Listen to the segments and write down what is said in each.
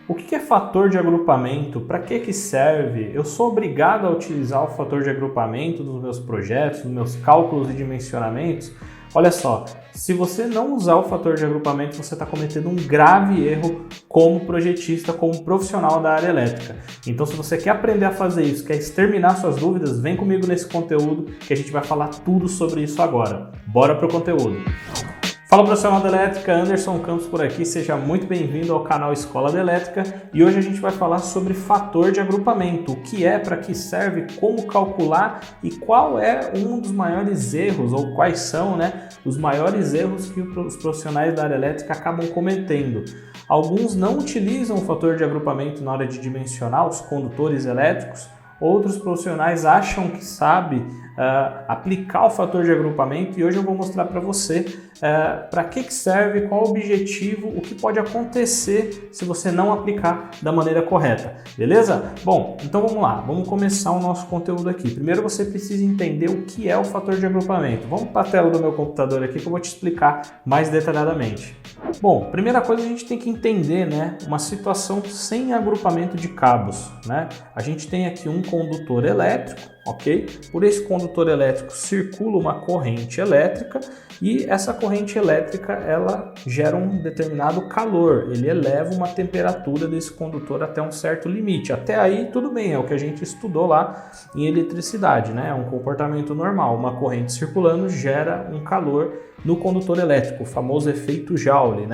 O que é fator de agrupamento? Para que serve? Eu sou obrigado a utilizar o fator de agrupamento nos meus projetos, nos meus cálculos e dimensionamentos? Olha só, se você não usar o fator de agrupamento, você está cometendo um grave erro como projetista, como profissional da área elétrica. Então, se você quer aprender a fazer isso, quer exterminar suas dúvidas, vem comigo nesse conteúdo que a gente vai falar tudo sobre isso agora. Bora para o conteúdo! Fala, profissional da elétrica, Anderson Campos por aqui, seja muito bem-vindo ao canal Escola da Elétrica e hoje a gente vai falar sobre fator de agrupamento, o que é, para que serve, como calcular e qual é um dos maiores erros ou quais são, os maiores erros que os profissionais da área elétrica acabam cometendo. Alguns não utilizam o fator de agrupamento na hora de dimensionar os condutores elétricos, outros profissionais acham que sabe aplicar o fator de agrupamento e hoje eu vou mostrar para você para que serve, qual o objetivo, o que pode acontecer se você não aplicar da maneira correta, beleza? Bom, então vamos lá, vamos começar o nosso conteúdo aqui. Primeiro você precisa entender o que é o fator de agrupamento. Vamos para a tela do meu computador aqui que eu vou te explicar mais detalhadamente. Bom, primeira coisa a gente tem que entender, uma situação sem agrupamento de cabos, A gente tem aqui um condutor elétrico, ok? Por esse condutor elétrico circula uma corrente elétrica e essa corrente elétrica ela gera um determinado calor, ele eleva uma temperatura desse condutor até um certo limite. Até aí tudo bem, é o que a gente estudou lá em eletricidade, É um comportamento normal, uma corrente circulando gera um calor no condutor elétrico, o famoso efeito Joule,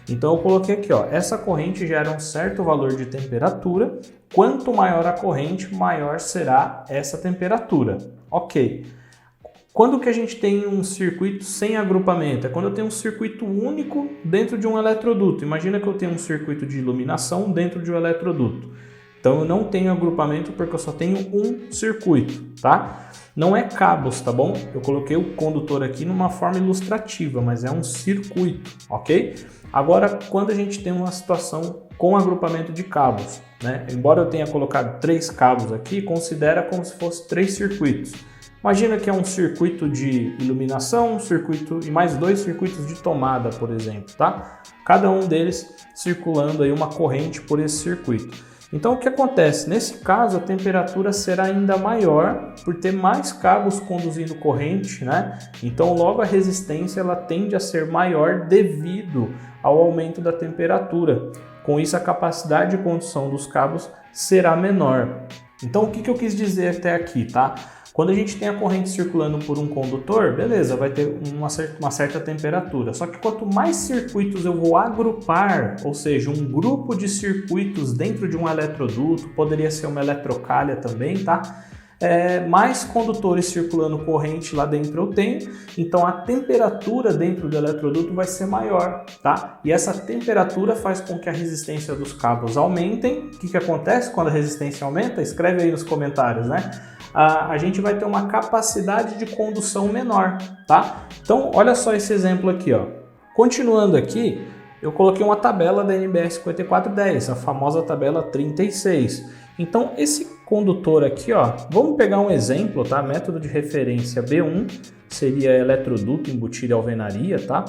Então eu coloquei aqui, essa corrente gera um certo valor de temperatura, quanto maior a corrente, maior será essa temperatura. Ok. Quando que a gente tem um circuito sem agrupamento? É quando eu tenho um circuito único dentro de um eletroduto. Imagina que eu tenho um circuito de iluminação dentro de um eletroduto. Então eu não tenho agrupamento porque eu só tenho um circuito, tá? Não é cabos, tá bom? Eu coloquei o condutor aqui numa forma ilustrativa, mas é um circuito, ok? Agora, quando a gente tem uma situação com agrupamento de cabos, Embora eu tenha colocado 3 cabos aqui, considera como se fosse 3 circuitos. Imagina que é um circuito de iluminação, um circuito e mais 2 circuitos de tomada, por exemplo, tá? Cada um deles circulando aí uma corrente por esse circuito. Então o que acontece? Nesse caso a temperatura será ainda maior por ter mais cabos conduzindo corrente, Então logo a resistência ela tende a ser maior devido ao aumento da temperatura. Com isso a capacidade de condução dos cabos será menor. Então o que eu quis dizer até aqui, tá? Quando a gente tem a corrente circulando por um condutor, beleza, vai ter uma certa temperatura. Só que quanto mais circuitos eu vou agrupar, ou seja, um grupo de circuitos dentro de um eletroduto, poderia ser uma eletrocalha também, tá? Mais condutores circulando corrente lá dentro eu tenho, então a temperatura dentro do eletroduto vai ser maior, tá? E essa temperatura faz com que a resistência dos cabos aumentem. O que acontece quando a resistência aumenta? Escreve aí nos comentários, A gente vai ter uma capacidade de condução menor, tá? Então, olha só esse exemplo aqui, Continuando aqui, eu coloquei uma tabela da NBR 5410, a famosa tabela 36. Então, esse condutor aqui, vamos pegar um exemplo, tá? Método de referência B1 seria eletroduto embutido em alvenaria, tá?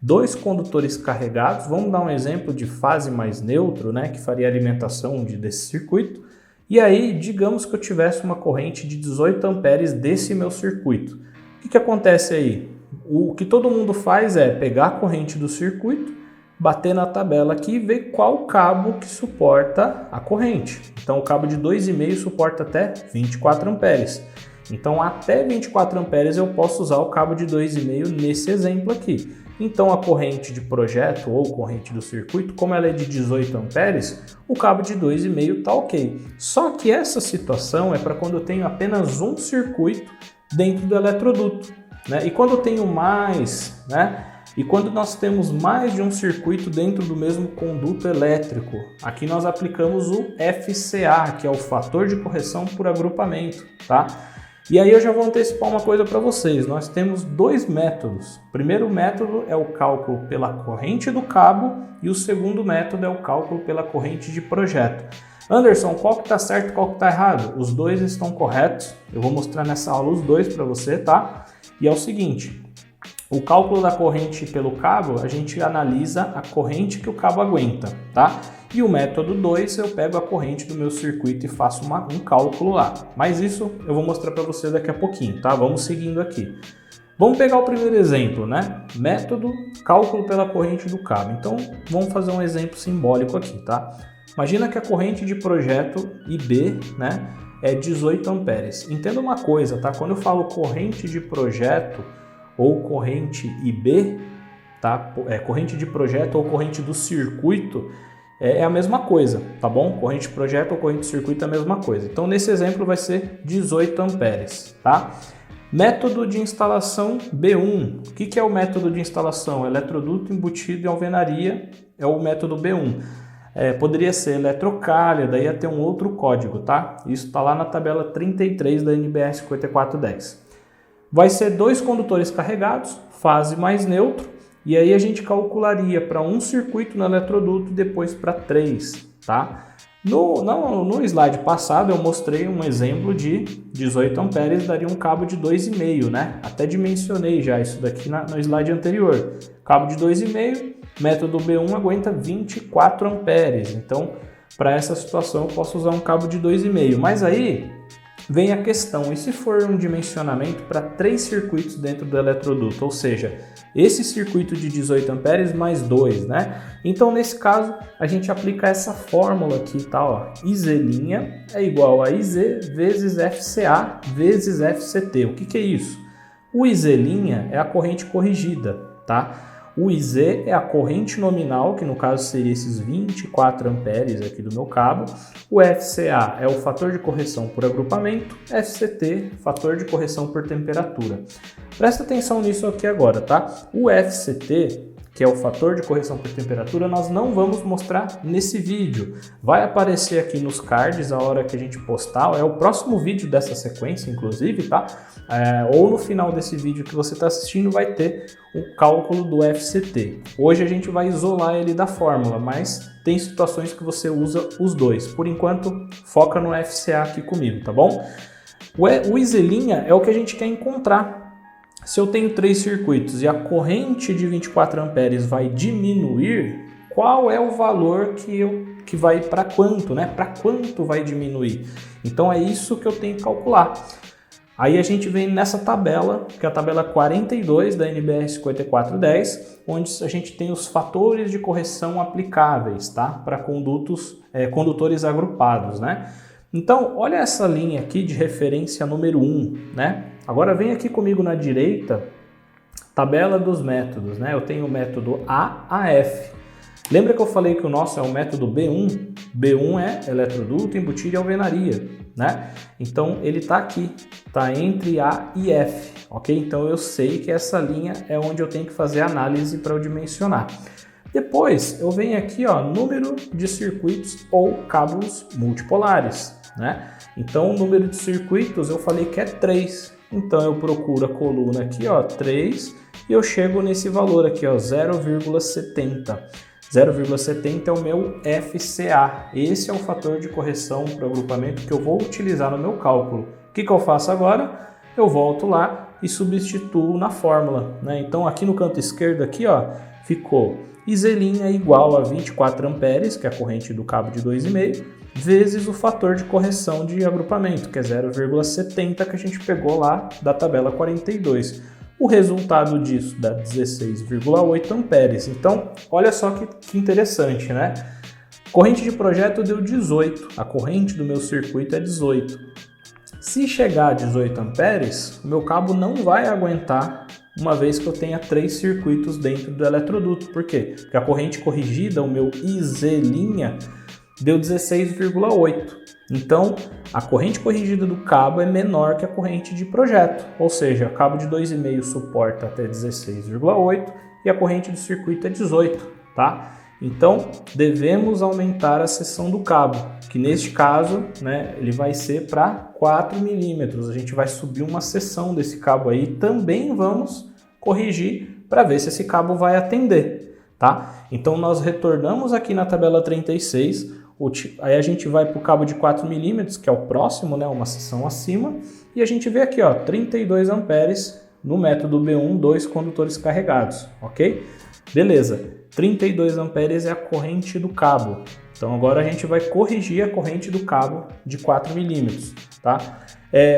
2 condutores carregados, vamos dar um exemplo de fase mais neutro, que faria a alimentação desse circuito. E aí, digamos que eu tivesse uma corrente de 18 amperes desse meu circuito. O que acontece aí? O que todo mundo faz é pegar a corrente do circuito, bater na tabela aqui e ver qual cabo que suporta a corrente. Então o cabo de 2,5 suporta até 24 amperes. Então até 24 amperes eu posso usar o cabo de 2,5 nesse exemplo aqui. Então a corrente de projeto ou corrente do circuito, como ela é de 18 amperes, o cabo de 2,5 está ok. Só que essa situação é para quando eu tenho apenas um circuito dentro do eletroduto. E quando eu tenho mais, E quando nós temos mais de um circuito dentro do mesmo conduto elétrico, aqui nós aplicamos o FCA, que é o fator de correção por agrupamento, tá? E aí eu já vou antecipar uma coisa para vocês, nós temos 2 métodos. O primeiro método é o cálculo pela corrente do cabo e o segundo método é o cálculo pela corrente de projeto. Anderson, qual que está certo e qual que está errado? Os 2 estão corretos, eu vou mostrar nessa aula os 2 para você, tá? E é o seguinte, o cálculo da corrente pelo cabo, a gente analisa a corrente que o cabo aguenta, tá? E o método 2, eu pego a corrente do meu circuito e faço um cálculo lá. Mas isso eu vou mostrar para você daqui a pouquinho, tá? Vamos seguindo aqui. Vamos pegar o primeiro exemplo, né? Método, cálculo pela corrente do cabo. Então, vamos fazer um exemplo simbólico aqui, tá? Imagina que a corrente de projeto IB, né, é 18 amperes. Entenda uma coisa, tá? Quando eu falo corrente de projeto ou corrente IB, tá? Corrente de projeto ou corrente do circuito é a mesma coisa, tá bom? Corrente de projeto ou corrente de circuito é a mesma coisa. Então, nesse exemplo vai ser 18 amperes, tá? Método de instalação B1. O que é o método de instalação? Eletroduto embutido em alvenaria é o método B1. Poderia ser eletrocalha, daí ia ter um outro código, tá? Isso está lá na tabela 33 da NBR 5410. Vai ser 2 condutores carregados, fase mais neutro, e aí a gente calcularia para um circuito no eletroduto e depois para 3, tá? No slide passado eu mostrei um exemplo de 18 amperes daria um cabo de 2,5, né? Até dimensionei já isso daqui no slide anterior. Cabo de 2,5, método B1 aguenta 24 amperes. Então, para essa situação eu posso usar um cabo de 2,5. Mas aí vem a questão, e se for um dimensionamento para 3 circuitos dentro do eletroduto? Ou seja, esse circuito de 18 amperes mais 2, né? Então, nesse caso, a gente aplica essa fórmula aqui, tá? Ó, IZ' é igual a IZ vezes FCA vezes FCT. O que é isso? O IZ' é a corrente corrigida, tá? O IZ é a corrente nominal, que no caso seria esses 24 amperes aqui do meu cabo. O FCA é o fator de correção por agrupamento. FCT, fator de correção por temperatura. Presta atenção nisso aqui agora, tá? O FCT, que é o fator de correção por temperatura, nós não vamos mostrar nesse vídeo. Vai aparecer aqui nos cards a hora que a gente postar, é o próximo vídeo dessa sequência, inclusive, tá? Ou no final desse vídeo que você está assistindo vai ter o cálculo do FCT. Hoje a gente vai isolar ele da fórmula, mas tem situações que você usa os dois. Por enquanto, foca no FCA aqui comigo, tá bom? O IZ' é o que a gente quer encontrar. Se eu tenho 3 circuitos e a corrente de 24 amperes vai diminuir, qual é o valor que vai para quanto, né? Para quanto vai diminuir? Então é isso que eu tenho que calcular. Aí a gente vem nessa tabela, que é a tabela 42 da NBR 5410, onde a gente tem os fatores de correção aplicáveis, tá? Para condutores agrupados, né? Então, olha essa linha aqui de referência número 1, né? Agora vem aqui comigo na direita, tabela dos métodos, né? Eu tenho o método A a F. Lembra que eu falei que o nosso é o método B1? B1 é eletroduto, embutido e alvenaria, né? Então, ele está aqui, está entre A e F, ok? Então, eu sei que essa linha é onde eu tenho que fazer a análise para eu dimensionar. Depois, eu venho aqui, ó, número de circuitos ou cabos multipolares, né? Então, o número de circuitos eu falei que é 3. Então, eu procuro a coluna aqui, ó, 3, e eu chego nesse valor aqui, ó, 0,70. 0,70 é o meu FCA. Esse é o fator de correção para o agrupamento que eu vou utilizar no meu cálculo. O que eu faço agora? Eu volto lá e substituo na fórmula, né? Então, aqui no canto esquerdo, aqui, ó, ficou IZ' igual a 24 amperes, que é a corrente do cabo de 2,5, vezes o fator de correção de agrupamento, que é 0,70, que a gente pegou lá da tabela 42. O resultado disso dá 16,8 amperes. Então, olha só que interessante, né? Corrente de projeto deu 18, a corrente do meu circuito é 18. Se chegar a 18 amperes, o meu cabo não vai aguentar, uma vez que eu tenha 3 circuitos dentro do eletroduto. Por quê? Porque a corrente corrigida, o meu IZ', deu 16,8. Então, a corrente corrigida do cabo é menor que a corrente de projeto. Ou seja, o cabo de 2,5 suporta até 16,8 e a corrente do circuito é 18, tá? Então, devemos aumentar a seção do cabo, que neste caso, né, ele vai ser para 4 milímetros. A gente vai subir uma seção desse cabo aí e também vamos corrigir para ver se esse cabo vai atender, tá? Então, nós retornamos aqui na tabela 36, aí a gente vai para o cabo de 4 milímetros, que é o próximo, né, uma seção acima, e a gente vê aqui, ó, 32 amperes no método B1, 2 condutores carregados, ok? Beleza, 32 amperes é a corrente do cabo. Então agora a gente vai corrigir a corrente do cabo de 4 milímetros, tá?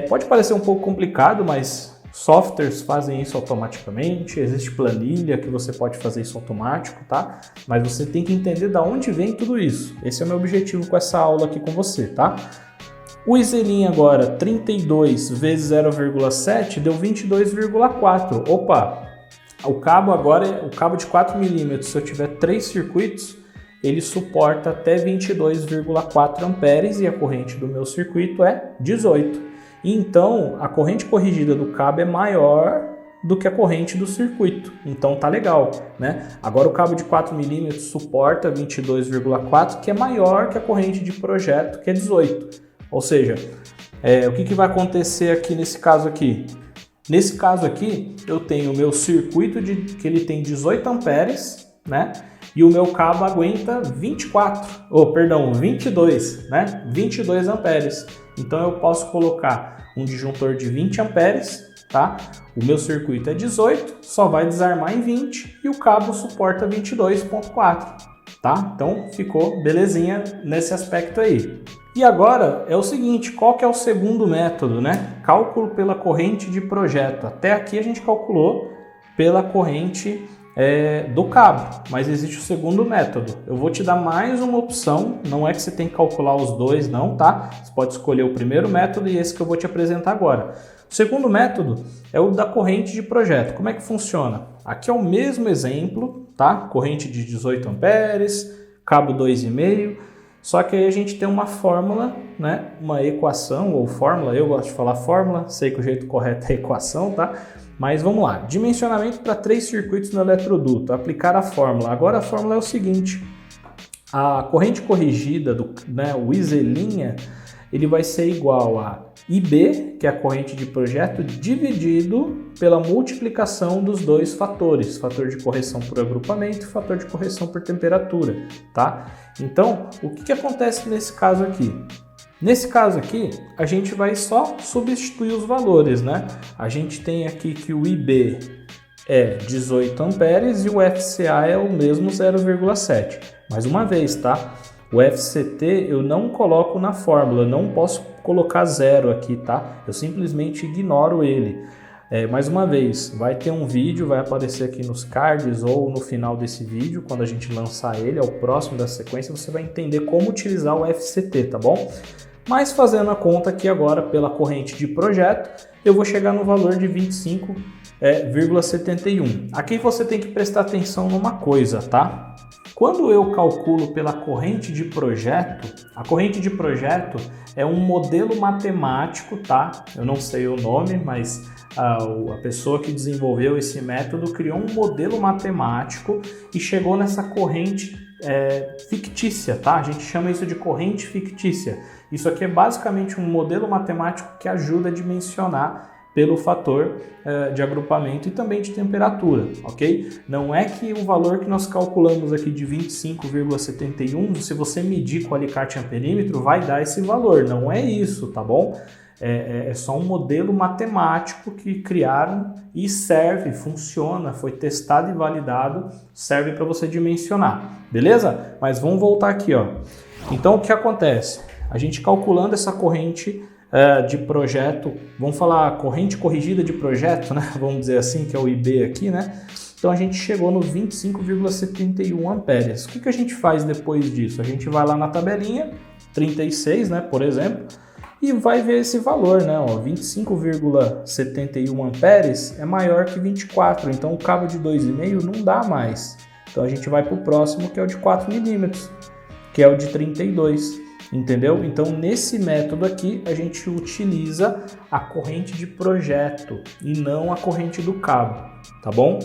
Pode parecer um pouco complicado, mas softwares fazem isso automaticamente, existe planilha que você pode fazer isso automático, tá? Mas você tem que entender de onde vem tudo isso. Esse é o meu objetivo com essa aula aqui com você, tá? O Iselin agora, 32 vezes 0,7 deu 22,4. Opa! O cabo agora, o cabo de 4 milímetros, se eu tiver 3 circuitos, ele suporta até 22,4 amperes e a corrente do meu circuito é 18. Então, a corrente corrigida do cabo é maior do que a corrente do circuito. Então, tá legal, né? Agora, o cabo de 4 milímetros suporta 22,4, que é maior que a corrente de projeto, que é 18. Ou seja, o que vai acontecer aqui nesse caso aqui? Nesse caso aqui, eu tenho o meu circuito que ele tem 18 amperes, né? E o meu cabo aguenta 22, né? 22 amperes. Então eu posso colocar um disjuntor de 20 amperes, tá? O meu circuito é 18, só vai desarmar em 20 e o cabo suporta 22,4, tá? Então ficou belezinha nesse aspecto aí. E agora é o seguinte, qual que é o segundo método, né? Cálculo pela corrente de projeto. Até aqui a gente calculou pela corrente do cabo, mas existe o segundo método. Eu vou te dar mais uma opção, não é que você tem que calcular os dois não, tá? Você pode escolher o primeiro método e esse que eu vou te apresentar agora. O segundo método é o da corrente de projeto. Como é que funciona? Aqui é o mesmo exemplo, tá? Corrente de 18 amperes, cabo 2,5, só que aí a gente tem uma fórmula, né? Uma equação ou fórmula, eu gosto de falar fórmula, sei que o jeito correto é equação, tá? Mas vamos lá, dimensionamento para 3 circuitos no eletroduto, aplicar a fórmula. Agora a fórmula é o seguinte, a corrente corrigida, o Iselin, ele vai ser igual a IB, que é a corrente de projeto, dividido pela multiplicação dos dois fatores, fator de correção por agrupamento e fator de correção por temperatura, tá? Então, o que acontece nesse caso aqui? Nesse caso aqui, a gente vai só substituir os valores, né? A gente tem aqui que o IB é 18 amperes e o FCA é o mesmo 0,7. Mais uma vez, tá? O FCT eu não coloco na fórmula, eu não posso colocar zero aqui, tá? Eu simplesmente ignoro ele. Mais uma vez, vai ter um vídeo, vai aparecer aqui nos cards ou no final desse vídeo, quando a gente lançar ele, é o próximo da sequência, você vai entender como utilizar o FCT, tá bom? Mas fazendo a conta aqui agora pela corrente de projeto, eu vou chegar no valor de 25,71. Aqui você tem que prestar atenção numa coisa, tá? Quando eu calculo pela corrente de projeto, a corrente de projeto é um modelo matemático, tá? Eu não sei o nome, mas a pessoa que desenvolveu esse método criou um modelo matemático e chegou nessa corrente fictícia, tá? A gente chama isso de corrente fictícia. Isso aqui é basicamente um modelo matemático que ajuda a dimensionar pelo fator de agrupamento e também de temperatura, ok? Não é que o valor que nós calculamos aqui de 25,71, se você medir com o alicate amperímetro, vai dar esse valor. Não é isso, tá bom? É só um modelo matemático que criaram e serve, funciona, foi testado e validado, serve para você dimensionar, beleza? Mas vamos voltar aqui, ó. Então, o que acontece? A gente calculando essa corrente de projeto, vamos falar corrente corrigida de projeto, né? Vamos dizer assim, que é o IB aqui, né? Então a gente chegou no 25,71 amperes. O que a gente faz depois disso? A gente vai lá na tabelinha, 36, né, por exemplo, e vai ver esse valor, né? 25,71 amperes é maior que 24, então o cabo de 2,5 não dá mais. Então a gente vai para o próximo, que é o de 4 milímetros, que é o de 32. Entendeu? Então, nesse método aqui, a gente utiliza a corrente de projeto e não a corrente do cabo, tá bom?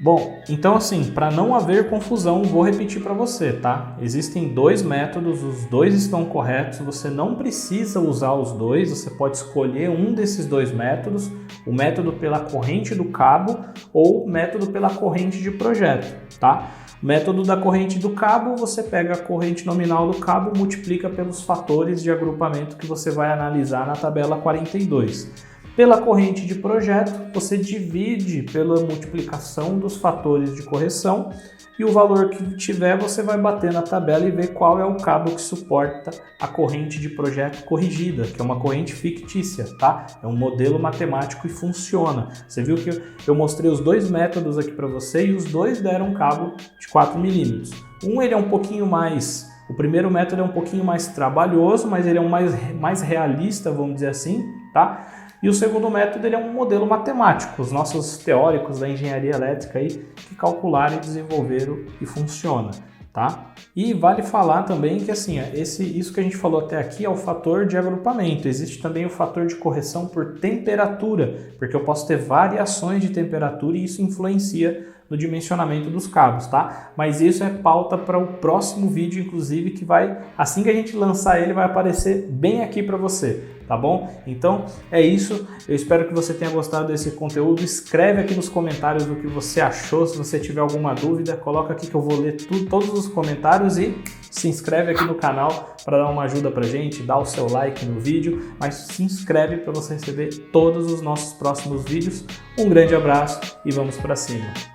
Bom, então assim, para não haver confusão, vou repetir para você, tá? Existem dois métodos, os dois estão corretos, você não precisa usar os dois, você pode escolher um desses dois métodos, o método pela corrente do cabo ou o método pela corrente de projeto, tá? Método da corrente do cabo, você pega a corrente nominal do cabo, multiplica pelos fatores de agrupamento que você vai analisar na tabela 42. Pela corrente de projeto, você divide pela multiplicação dos fatores de correção e o valor que tiver você vai bater na tabela e ver qual é o cabo que suporta a corrente de projeto corrigida, que é uma corrente fictícia, tá? É um modelo matemático e funciona. Você viu que eu mostrei os dois métodos aqui para você e os dois deram um cabo de 4 milímetros. Ele é um pouquinho mais... O primeiro método é um pouquinho mais trabalhoso, mas ele é mais realista, vamos dizer assim, tá? E o segundo método ele é um modelo matemático, os nossos teóricos da engenharia elétrica aí que calcularam e desenvolveram e funciona, tá? E vale falar também que assim, isso que a gente falou até aqui é o fator de agrupamento. Existe também o fator de correção por temperatura, porque eu posso ter variações de temperatura e isso influencia no dimensionamento dos cabos, tá? Mas isso é pauta para o próximo vídeo, inclusive, que vai, assim que a gente lançar ele, vai aparecer bem aqui para você, tá bom? Então é isso, eu espero que você tenha gostado desse conteúdo. Escreve aqui nos comentários o que você achou, se você tiver alguma dúvida, coloca aqui que eu vou ler todos os comentários e se inscreve aqui no canal para dar uma ajuda pra gente, dá o seu like no vídeo, mas se inscreve para você receber todos os nossos próximos vídeos. Um grande abraço e vamos para cima!